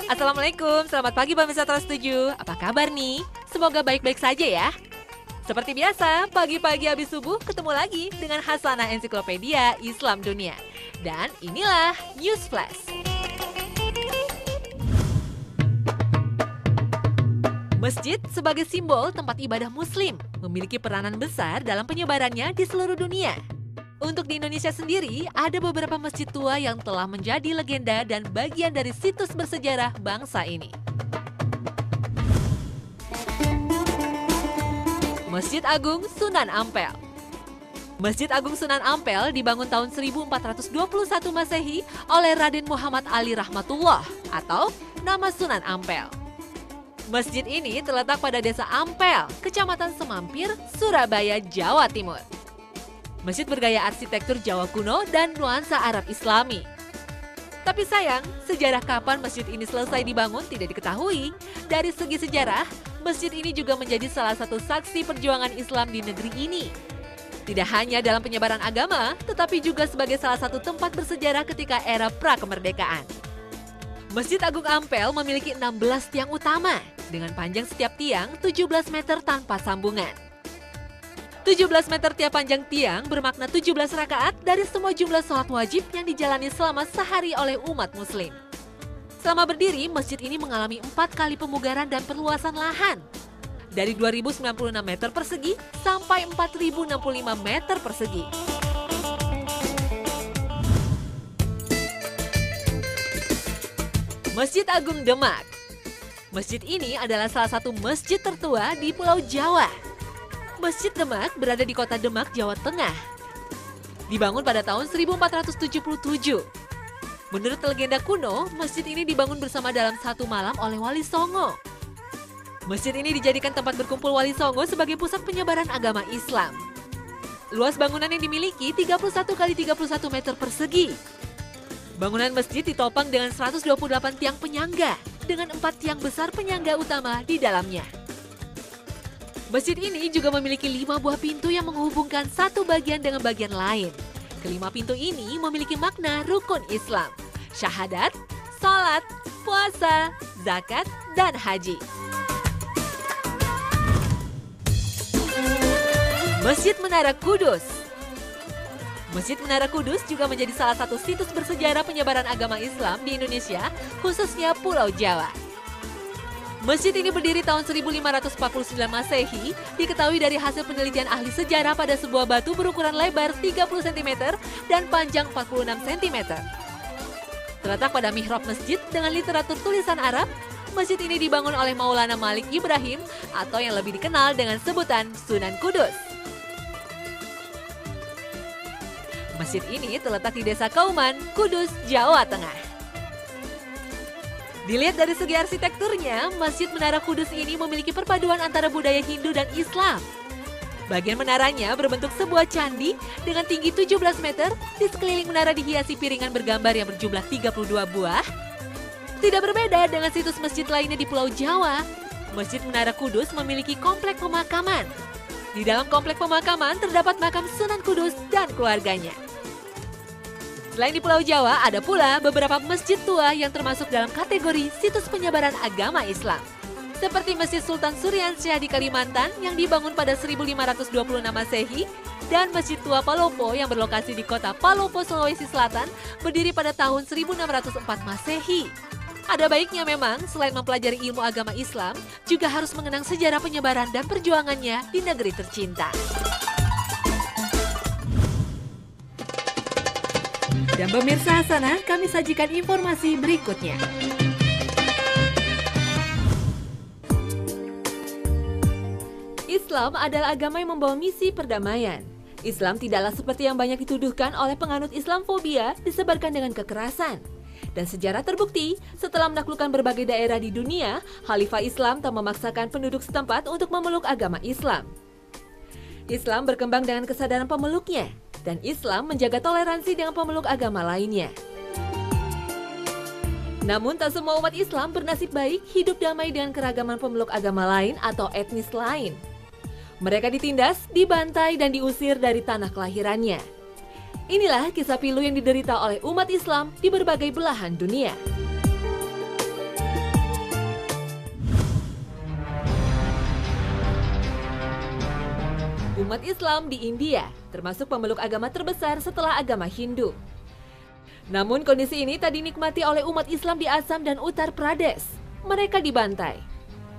Assalamualaikum, selamat pagi pemirsa Trans 7. Apa kabar nih? Semoga baik-baik saja ya. Seperti biasa, pagi-pagi habis subuh ketemu lagi dengan Hasanah Ensiklopedia Islam Dunia. Dan inilah News Flash. Masjid sebagai simbol tempat ibadah muslim memiliki peranan besar dalam penyebarannya di seluruh dunia. Untuk di Indonesia sendiri, ada beberapa masjid tua yang telah menjadi legenda dan bagian dari situs bersejarah bangsa ini. Masjid Agung Sunan Ampel. Masjid Agung Sunan Ampel dibangun tahun 1421 Masehi oleh Raden Muhammad Ali Rahmatullah atau nama Sunan Ampel. Masjid ini terletak pada Desa Ampel, Kecamatan Semampir, Surabaya, Jawa Timur. Masjid bergaya arsitektur Jawa kuno dan nuansa Arab Islami. Tapi sayang, sejarah kapan masjid ini selesai dibangun tidak diketahui. Dari segi sejarah, masjid ini juga menjadi salah satu saksi perjuangan Islam di negeri ini. Tidak hanya dalam penyebaran agama, tetapi juga sebagai salah satu tempat bersejarah ketika era pra-kemerdekaan. Masjid Agung Ampel memiliki 16 tiang utama, dengan panjang setiap tiang 17 meter tanpa sambungan. 17 meter tiap panjang tiang bermakna 17 rakaat dari semua jumlah sholat wajib yang dijalani selama sehari oleh umat muslim. Selama berdiri, masjid ini mengalami 4 kali pemugaran dan perluasan lahan. Dari 2.096 meter persegi sampai 4.065 meter persegi. Masjid Agung Demak. Masjid ini adalah salah satu masjid tertua di Pulau Jawa. Masjid Demak berada di kota Demak, Jawa Tengah. Dibangun pada tahun 1477. Menurut legenda kuno, masjid ini dibangun bersama dalam satu malam oleh Wali Songo. Masjid ini dijadikan tempat berkumpul Wali Songo sebagai pusat penyebaran agama Islam. Luas bangunan yang dimiliki 31 kali 31 meter persegi. Bangunan masjid ditopang dengan 128 tiang penyangga, dengan 4 tiang besar penyangga utama di dalamnya. Masjid ini juga memiliki 5 buah pintu yang menghubungkan satu bagian dengan bagian lain. Kelima pintu ini memiliki makna rukun Islam, syahadat, salat, puasa, zakat, dan haji. Masjid Menara Kudus. Masjid Menara Kudus juga menjadi salah satu situs bersejarah penyebaran agama Islam di Indonesia, khususnya Pulau Jawa. Masjid ini berdiri tahun 1549 Masehi, diketahui dari hasil penelitian ahli sejarah pada sebuah batu berukuran lebar 30 cm dan panjang 46 cm. Terletak pada mihrab masjid dengan literatur tulisan Arab, masjid ini dibangun oleh Maulana Malik Ibrahim atau yang lebih dikenal dengan sebutan Sunan Kudus. Masjid ini terletak di Desa Kauman, Kudus, Jawa Tengah. Dilihat dari segi arsitekturnya, Masjid Menara Kudus ini memiliki perpaduan antara budaya Hindu dan Islam. Bagian menaranya berbentuk sebuah candi dengan tinggi 17 meter, di sekeliling menara dihiasi piringan bergambar yang berjumlah 32 buah. Tidak berbeda dengan situs masjid lainnya di Pulau Jawa, Masjid Menara Kudus memiliki komplek pemakaman. Di dalam komplek pemakaman terdapat makam Sunan Kudus dan keluarganya. Selain di Pulau Jawa, ada pula beberapa masjid tua yang termasuk dalam kategori situs penyebaran agama Islam. Seperti Masjid Sultan Suryansyah di Kalimantan yang dibangun pada 1526 Masehi dan Masjid Tua Palopo yang berlokasi di kota Palopo, Sulawesi Selatan berdiri pada tahun 1604 Masehi. Ada baiknya memang selain mempelajari ilmu agama Islam, juga harus mengenang sejarah penyebaran dan perjuangannya di negeri tercinta. Dan pemirsa Hasanah, kami sajikan informasi berikutnya. Islam adalah agama yang membawa misi perdamaian. Islam tidaklah seperti yang banyak dituduhkan oleh penganut Islamfobia disebarkan dengan kekerasan. Dan sejarah terbukti, setelah menaklukkan berbagai daerah di dunia, Khalifah Islam tak memaksakan penduduk setempat untuk memeluk agama Islam. Islam berkembang dengan kesadaran pemeluknya, dan Islam menjaga toleransi dengan pemeluk agama lainnya. Namun tak semua umat Islam bernasib baik hidup damai dengan keragaman pemeluk agama lain atau etnis lain. Mereka ditindas, dibantai, dan diusir dari tanah kelahirannya. Inilah kisah pilu yang diderita oleh umat Islam di berbagai belahan dunia. umat Islam di India, termasuk pemeluk agama terbesar setelah agama Hindu. Namun kondisi ini tak dinikmati oleh umat Islam di Assam dan Uttar Pradesh. Mereka dibantai.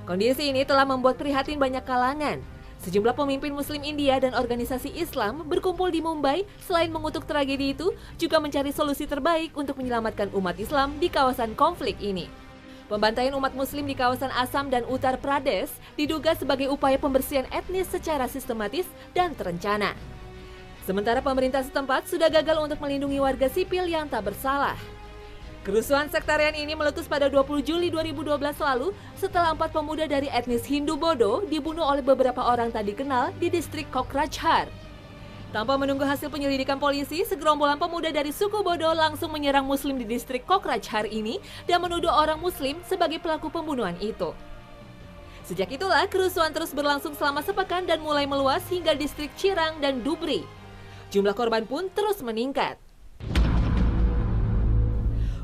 Kondisi ini telah membuat prihatin banyak kalangan. Sejumlah pemimpin Muslim India dan organisasi Islam berkumpul di Mumbai selain mengutuk tragedi itu, juga mencari solusi terbaik untuk menyelamatkan umat Islam di kawasan konflik ini. Pembantaian umat Muslim di kawasan Assam dan Uttar Pradesh diduga sebagai upaya pembersihan etnis secara sistematis dan terencana. Sementara pemerintah setempat sudah gagal untuk melindungi warga sipil yang tak bersalah. Kerusuhan sektarian ini meletus pada 20 Juli 2012 lalu setelah 4 pemuda dari etnis Hindu Bodo dibunuh oleh beberapa orang tak dikenal di distrik Kokrajhar. Tanpa menunggu hasil penyelidikan polisi, segerombolan pemuda dari suku Bodo langsung menyerang Muslim di distrik Kokrajhar ini dan menuduh orang Muslim sebagai pelaku pembunuhan itu. Sejak itulah kerusuhan terus berlangsung selama sepekan dan mulai meluas hingga distrik Chirang dan Dhubri. Jumlah korban pun terus meningkat.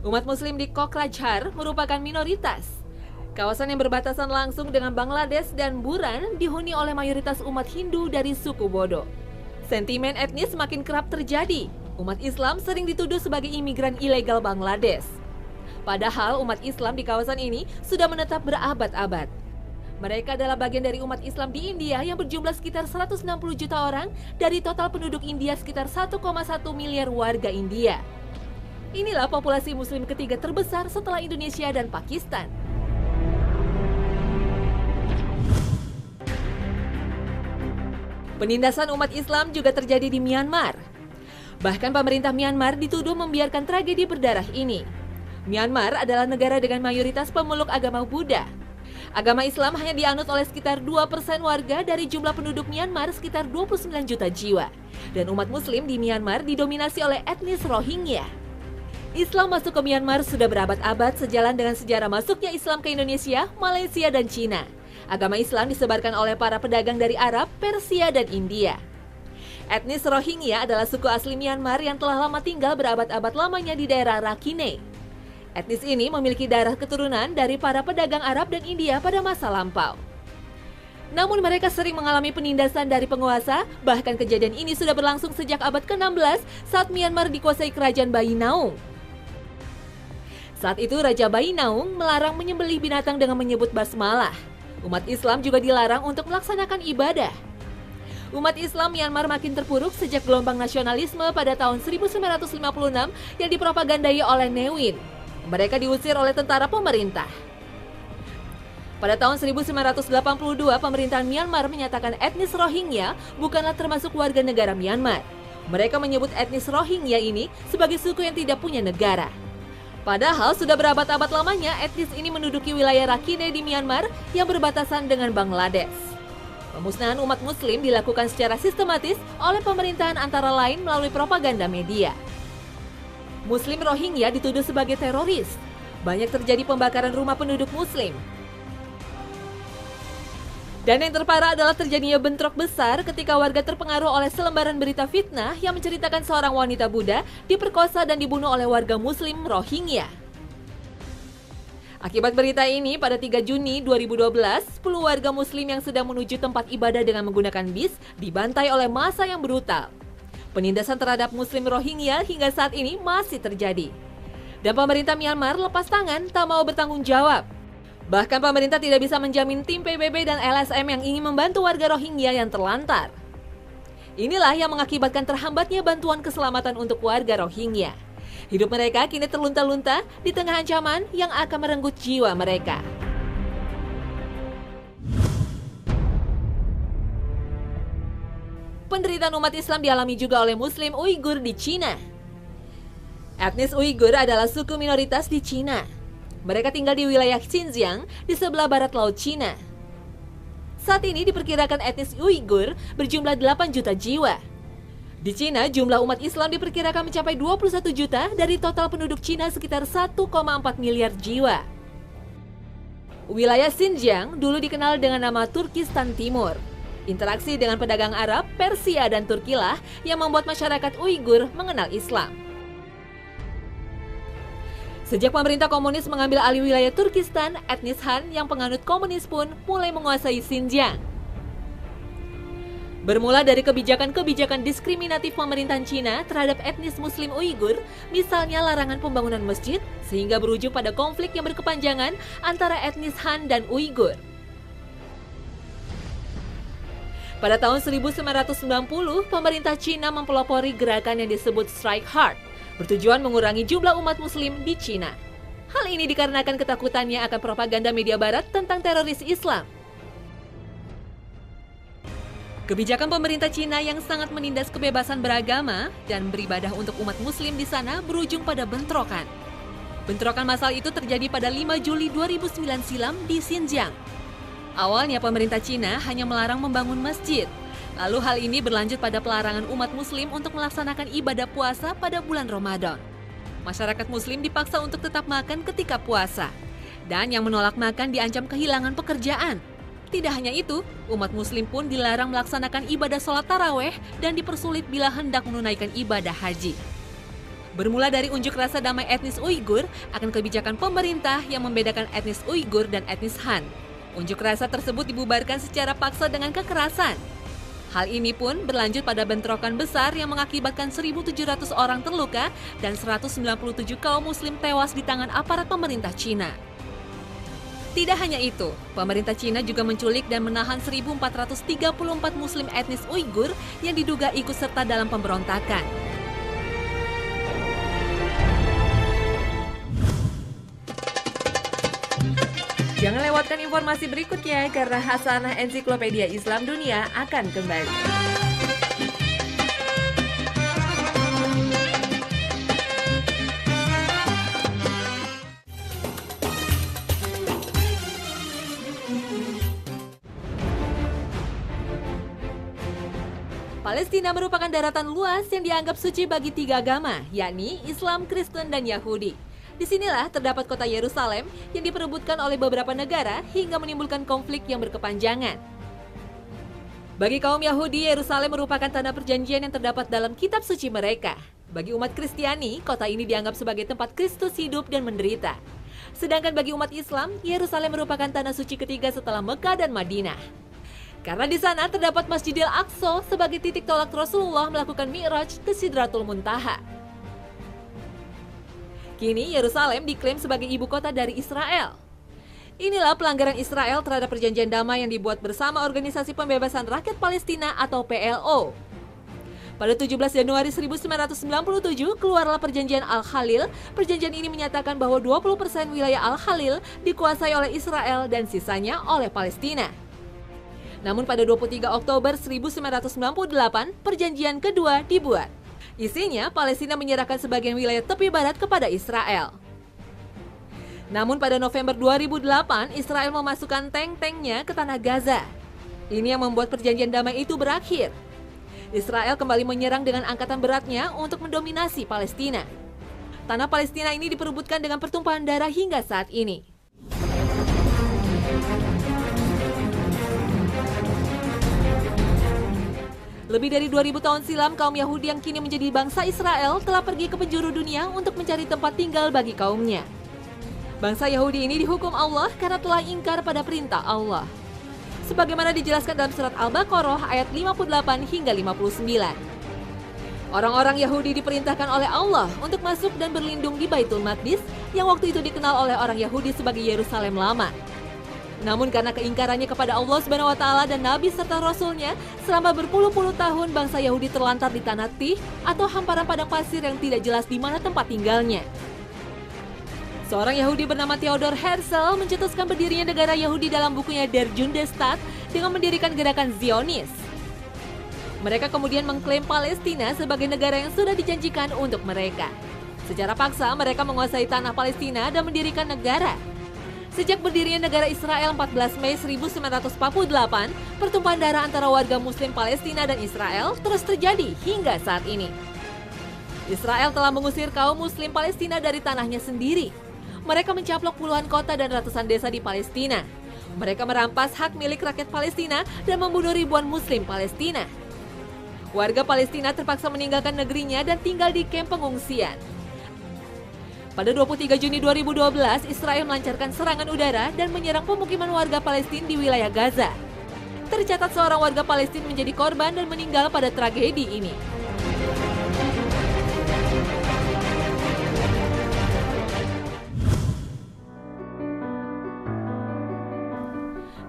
Umat Muslim di Kokrajhar merupakan minoritas. Kawasan yang berbatasan langsung dengan Bangladesh dan Buran dihuni oleh mayoritas umat Hindu dari suku Bodo. Sentimen etnis makin kerap terjadi. Umat Islam sering dituduh sebagai imigran ilegal Bangladesh. Padahal umat Islam di kawasan ini sudah menetap berabad-abad. Mereka adalah bagian dari umat Islam di India yang berjumlah sekitar 160 juta orang dari total penduduk India sekitar 1,1 miliar warga India. Inilah populasi Muslim ketiga terbesar setelah Indonesia dan Pakistan. Penindasan umat Islam juga terjadi di Myanmar. Bahkan pemerintah Myanmar dituduh membiarkan tragedi berdarah ini. Myanmar adalah negara dengan mayoritas pemeluk agama Buddha. Agama Islam hanya dianut oleh sekitar 2% warga dari jumlah penduduk Myanmar sekitar 29 juta jiwa. Dan umat Muslim di Myanmar didominasi oleh etnis Rohingya. Islam masuk ke Myanmar sudah berabad-abad sejalan dengan sejarah masuknya Islam ke Indonesia, Malaysia, dan Cina. Agama Islam disebarkan oleh para pedagang dari Arab, Persia, dan India. Etnis Rohingya adalah suku asli Myanmar yang telah lama tinggal berabad-abad lamanya di daerah Rakhine. Etnis ini memiliki darah keturunan dari para pedagang Arab dan India pada masa lampau. Namun mereka sering mengalami penindasan dari penguasa, bahkan kejadian ini sudah berlangsung sejak abad ke-16 saat Myanmar dikuasai kerajaan Bayi Naung. Saat itu Raja Bayi Naung melarang menyembelih binatang dengan menyebut basmalah. Umat Islam juga dilarang untuk melaksanakan ibadah. Umat Islam Myanmar makin terpuruk sejak gelombang nasionalisme pada tahun 1956 yang dipropagandai oleh Ne Win. Mereka diusir oleh tentara pemerintah. Pada tahun 1982, pemerintahan Myanmar menyatakan etnis Rohingya bukanlah termasuk warga negara Myanmar. Mereka menyebut etnis Rohingya ini sebagai suku yang tidak punya negara. Padahal sudah berabad-abad lamanya etnis ini menduduki wilayah Rakhine di Myanmar yang berbatasan dengan Bangladesh. Pemusnahan umat Muslim dilakukan secara sistematis oleh pemerintahan antara lain melalui propaganda media. Muslim Rohingya dituduh sebagai teroris. Banyak terjadi pembakaran rumah penduduk Muslim. Dan yang terparah adalah terjadinya bentrok besar ketika warga terpengaruh oleh selembaran berita fitnah yang menceritakan seorang wanita Buddha diperkosa dan dibunuh oleh warga Muslim Rohingya. Akibat berita ini, pada 3 Juni 2012, 10 warga Muslim yang sedang menuju tempat ibadah dengan menggunakan bis dibantai oleh massa yang brutal. Penindasan terhadap Muslim Rohingya hingga saat ini masih terjadi. Dan pemerintah Myanmar lepas tangan, tak mau bertanggung jawab. Bahkan pemerintah tidak bisa menjamin tim PBB dan LSM yang ingin membantu warga Rohingya yang terlantar. Inilah yang mengakibatkan terhambatnya bantuan keselamatan untuk warga Rohingya. Hidup mereka kini terlunta-lunta di tengah ancaman yang akan merenggut jiwa mereka. Penderitaan umat Islam dialami juga oleh Muslim Uighur di Cina. Etnis Uighur adalah suku minoritas di Cina. Mereka tinggal di wilayah Xinjiang di sebelah barat Laut Cina. Saat ini diperkirakan etnis Uighur berjumlah 8 juta jiwa. Di Cina, jumlah umat Islam diperkirakan mencapai 21 juta dari total penduduk Cina sekitar 1,4 miliar jiwa. Wilayah Xinjiang dulu dikenal dengan nama Turkistan Timur. Interaksi dengan pedagang Arab, Persia, dan Turkilah yang membuat masyarakat Uighur mengenal Islam. Sejak pemerintah komunis mengambil alih wilayah Turkistan, etnis Han yang penganut komunis pun mulai menguasai Xinjiang. Bermula dari kebijakan-kebijakan diskriminatif pemerintahan Cina terhadap etnis Muslim Uighur, misalnya larangan pembangunan masjid, sehingga berujung pada konflik yang berkepanjangan antara etnis Han dan Uighur. Pada tahun 1990, pemerintah Cina mempelopori gerakan yang disebut Strike Hard, bertujuan mengurangi jumlah umat Muslim di Cina. Hal ini dikarenakan ketakutannya akan propaganda media barat tentang teroris Islam. Kebijakan pemerintah Cina yang sangat menindas kebebasan beragama dan beribadah untuk umat Muslim di sana berujung pada bentrokan. Bentrokan massal itu terjadi pada 5 Juli 2009 silam di Xinjiang. Awalnya pemerintah Cina hanya melarang membangun masjid. Lalu hal ini berlanjut pada pelarangan umat Muslim untuk melaksanakan ibadah puasa pada bulan Ramadan. Masyarakat Muslim dipaksa untuk tetap makan ketika puasa. Dan yang menolak makan diancam kehilangan pekerjaan. Tidak hanya itu, umat Muslim pun dilarang melaksanakan ibadah sholat taraweh dan dipersulit bila hendak menunaikan ibadah haji. Bermula dari unjuk rasa damai etnis Uighur akan kebijakan pemerintah yang membedakan etnis Uighur dan etnis Han. Unjuk rasa tersebut dibubarkan secara paksa dengan kekerasan. Hal ini pun berlanjut pada bentrokan besar yang mengakibatkan 1.700 orang terluka dan 197 kaum Muslim tewas di tangan aparat pemerintah Cina. Tidak hanya itu, pemerintah Cina juga menculik dan menahan 1.434 Muslim etnis Uighur yang diduga ikut serta dalam pemberontakan. Jangan lewatkan informasi berikutnya karena Hasanah Ensiklopedia Islam Dunia akan kembali. Palestina merupakan daratan luas yang dianggap suci bagi 3 agama, yakni Islam, Kristen, dan Yahudi. Disinilah terdapat kota Yerusalem yang diperebutkan oleh beberapa negara hingga menimbulkan konflik yang berkepanjangan. Bagi kaum Yahudi, Yerusalem merupakan tanah perjanjian yang terdapat dalam kitab suci mereka. Bagi umat Kristiani, kota ini dianggap sebagai tempat Kristus hidup dan menderita. Sedangkan bagi umat Islam, Yerusalem merupakan tanah suci ketiga setelah Mekah dan Madinah. Karena di sana terdapat Masjidil Aqsa sebagai titik tolak Rasulullah melakukan Mi'raj ke Sidratul Muntaha. Kini Yerusalem diklaim sebagai ibu kota dari Israel. Inilah pelanggaran Israel terhadap perjanjian damai yang dibuat bersama Organisasi Pembebasan Rakyat Palestina atau PLO. Pada 17 Januari 1997 keluarlah perjanjian Al-Khalil. Perjanjian ini menyatakan bahwa 20% wilayah Al-Khalil dikuasai oleh Israel dan sisanya oleh Palestina. Namun pada 23 Oktober 1998, perjanjian kedua dibuat. Isinya, Palestina menyerahkan sebagian wilayah tepi barat kepada Israel. Namun pada November 2008, Israel memasukkan tank-tanknya ke tanah Gaza. Ini yang membuat perjanjian damai itu berakhir. Israel kembali menyerang dengan angkatan beratnya untuk mendominasi Palestina. Tanah Palestina ini diperebutkan dengan pertumpahan darah hingga saat ini. Lebih dari 2000 tahun silam, kaum Yahudi yang kini menjadi bangsa Israel telah pergi ke penjuru dunia untuk mencari tempat tinggal bagi kaumnya. Bangsa Yahudi ini dihukum Allah karena telah ingkar pada perintah Allah. Sebagaimana dijelaskan dalam surat Al-Baqarah ayat 58 hingga 59. Orang-orang Yahudi diperintahkan oleh Allah untuk masuk dan berlindung di Baitul Maqdis yang waktu itu dikenal oleh orang Yahudi sebagai Yerusalem Lama. Namun karena keingkarannya kepada Allah SWT dan Nabi serta Rasulnya, selama berpuluh-puluh tahun bangsa Yahudi terlantar di tanah Tih atau hamparan padang pasir yang tidak jelas di mana tempat tinggalnya. Seorang Yahudi bernama Theodor Herzl mencetuskan berdirinya negara Yahudi dalam bukunya Der Judestaat dengan mendirikan gerakan Zionis. Mereka kemudian mengklaim Palestina sebagai negara yang sudah dijanjikan untuk mereka. Secara paksa mereka menguasai tanah Palestina dan mendirikan negara. Sejak berdirinya negara Israel 14 Mei 1948, pertumpahan darah antara warga Muslim Palestina dan Israel terus terjadi hingga saat ini. Israel telah mengusir kaum Muslim Palestina dari tanahnya sendiri. Mereka mencaplok puluhan kota dan ratusan desa di Palestina. Mereka merampas hak milik rakyat Palestina dan membunuh ribuan Muslim Palestina. Warga Palestina terpaksa meninggalkan negerinya dan tinggal di kamp pengungsian. Pada 23 Juni 2012, Israel melancarkan serangan udara dan menyerang pemukiman warga Palestina di wilayah Gaza. Tercatat seorang warga Palestina menjadi korban dan meninggal pada tragedi ini.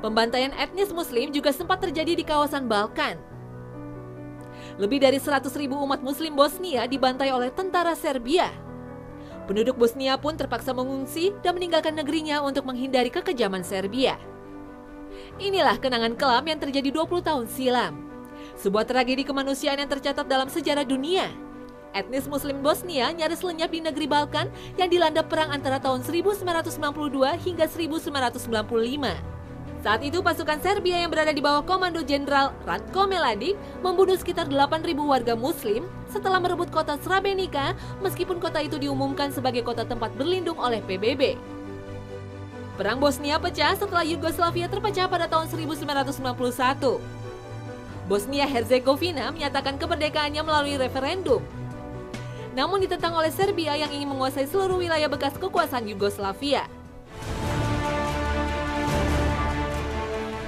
Pembantaian etnis Muslim juga sempat terjadi di kawasan Balkan. Lebih dari 100.000 umat Muslim Bosnia dibantai oleh tentara Serbia. Penduduk Bosnia pun terpaksa mengungsi dan meninggalkan negerinya untuk menghindari kekejaman Serbia. Inilah kenangan kelam yang terjadi 20 tahun silam. Sebuah tragedi kemanusiaan yang tercatat dalam sejarah dunia. Etnis Muslim Bosnia nyaris lenyap di negeri Balkan yang dilanda perang antara tahun 1992 hingga 1995. Saat itu pasukan Serbia yang berada di bawah komando Jenderal Ratko Mladic membunuh sekitar 8.000 warga Muslim setelah merebut kota Srebrenica meskipun kota itu diumumkan sebagai kota tempat berlindung oleh PBB. Perang Bosnia pecah setelah Yugoslavia terpecah pada tahun 1991. Bosnia-Herzegovina menyatakan kemerdekaannya melalui referendum. Namun ditentang oleh Serbia yang ingin menguasai seluruh wilayah bekas kekuasaan Yugoslavia.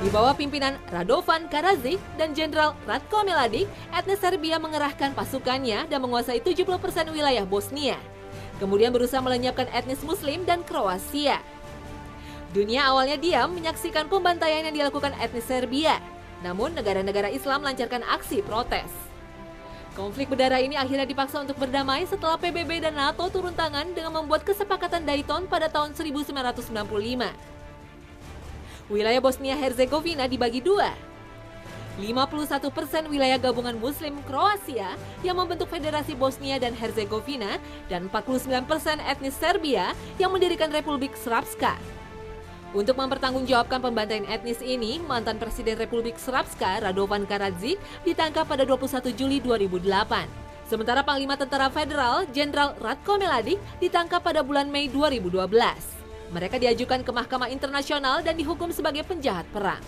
Di bawah pimpinan Radovan Karadzic dan Jenderal Ratko Mladic, etnis Serbia mengerahkan pasukannya dan menguasai 70% wilayah Bosnia. Kemudian berusaha melenyapkan etnis Muslim dan Kroasia. Dunia awalnya diam menyaksikan pembantaian yang dilakukan etnis Serbia. Namun negara-negara Islam melancarkan aksi protes. Konflik berdarah ini akhirnya dipaksa untuk berdamai setelah PBB dan NATO turun tangan dengan membuat kesepakatan Dayton pada tahun 1995. Wilayah Bosnia-Herzegovina dibagi dua. 51% wilayah gabungan Muslim Kroasia yang membentuk Federasi Bosnia dan Herzegovina dan 49% etnis Serbia yang mendirikan Republik Srpska. Untuk mempertanggungjawabkan pembantaian etnis ini, mantan Presiden Republik Srpska Radovan Karadzic ditangkap pada 21 Juli 2008. Sementara Panglima Tentara Federal Jenderal Ratko Mladic ditangkap pada bulan Mei 2012. Mereka diajukan ke Mahkamah Internasional dan dihukum sebagai penjahat perang.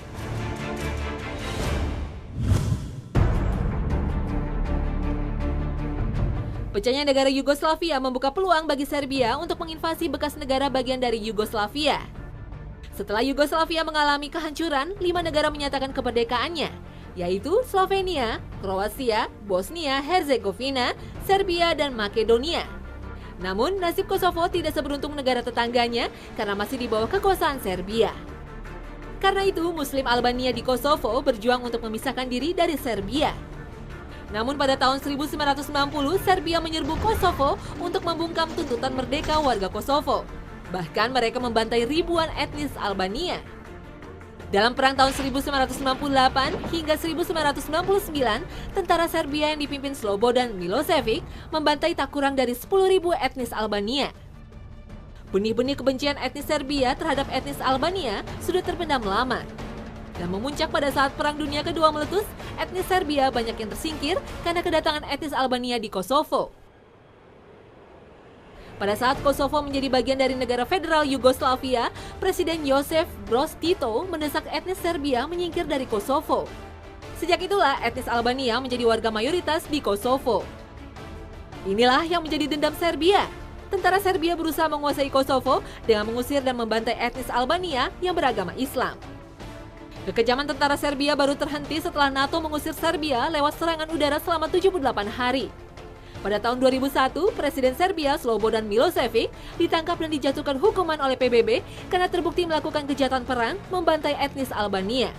Pecahnya negara Yugoslavia membuka peluang bagi Serbia untuk menginvasi bekas negara bagian dari Yugoslavia. Setelah Yugoslavia mengalami kehancuran, 5 negara menyatakan kemerdekaannya, yaitu Slovenia, Kroasia, Bosnia, Herzegovina, Serbia, dan Makedonia. Namun, nasib Kosovo tidak seberuntung negara tetangganya karena masih di bawah kekuasaan Serbia. Karena itu, Muslim Albania di Kosovo berjuang untuk memisahkan diri dari Serbia. Namun pada tahun 1990, Serbia menyerbu Kosovo untuk membungkam tuntutan merdeka warga Kosovo. Bahkan mereka membantai ribuan etnis Albania. Dalam perang tahun 1998 hingga 1999, tentara Serbia yang dipimpin Slobodan Milosevic membantai tak kurang dari 10.000 etnis Albania. Benih-benih kebencian etnis Serbia terhadap etnis Albania sudah terpendam lama. Dan memuncak pada saat Perang Dunia Kedua meletus, etnis Serbia banyak yang tersingkir karena kedatangan etnis Albania di Kosovo. Pada saat Kosovo menjadi bagian dari negara federal Yugoslavia, Presiden Josef Broz Tito mendesak etnis Serbia menyingkir dari Kosovo. Sejak itulah etnis Albania menjadi warga mayoritas di Kosovo. Inilah yang menjadi dendam Serbia. Tentara Serbia berusaha menguasai Kosovo dengan mengusir dan membantai etnis Albania yang beragama Islam. Kekejaman tentara Serbia baru terhenti setelah NATO mengusir Serbia lewat serangan udara selama 78 hari. Pada tahun 2001, Presiden Serbia Slobodan Milosevic ditangkap dan dijatuhkan hukuman oleh PBB karena terbukti melakukan kejahatan perang membantai etnis Albania.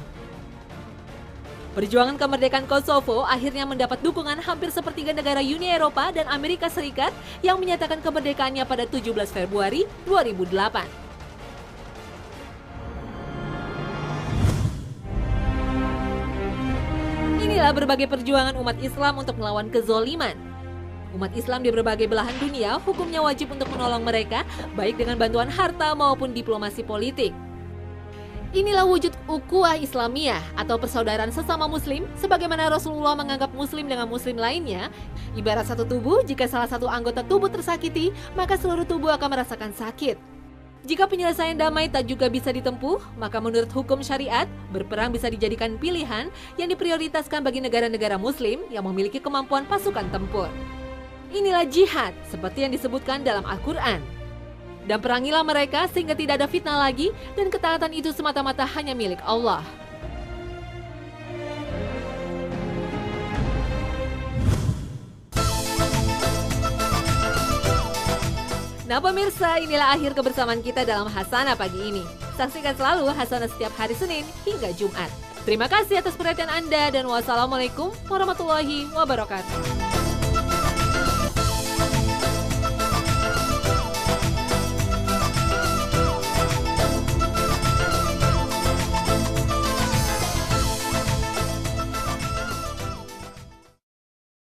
Perjuangan kemerdekaan Kosovo akhirnya mendapat dukungan hampir sepertiga negara Uni Eropa dan Amerika Serikat yang menyatakan kemerdekaannya pada 17 Februari 2008. Inilah berbagai perjuangan umat Islam untuk melawan kezoliman. Umat Islam di berbagai belahan dunia hukumnya wajib untuk menolong mereka, baik dengan bantuan harta maupun diplomasi politik. Inilah wujud ukhuwah Islamiyah atau persaudaraan sesama muslim, sebagaimana Rasulullah menganggap muslim dengan muslim lainnya. Ibarat satu tubuh, jika salah satu anggota tubuh tersakiti, maka seluruh tubuh akan merasakan sakit. Jika penyelesaian damai tak juga bisa ditempuh, maka menurut hukum syariat, berperang bisa dijadikan pilihan yang diprioritaskan bagi negara-negara muslim yang memiliki kemampuan pasukan tempur. Inilah jihad, seperti yang disebutkan dalam Al-Quran. Dan perangilah mereka sehingga tidak ada fitnah lagi dan ketaatan itu semata-mata hanya milik Allah. Nah pemirsa, inilah akhir kebersamaan kita dalam Hasanah pagi ini. Saksikan selalu Hasanah setiap hari Senin hingga Jumat. Terima kasih atas perhatian Anda dan wassalamualaikum warahmatullahi wabarakatuh.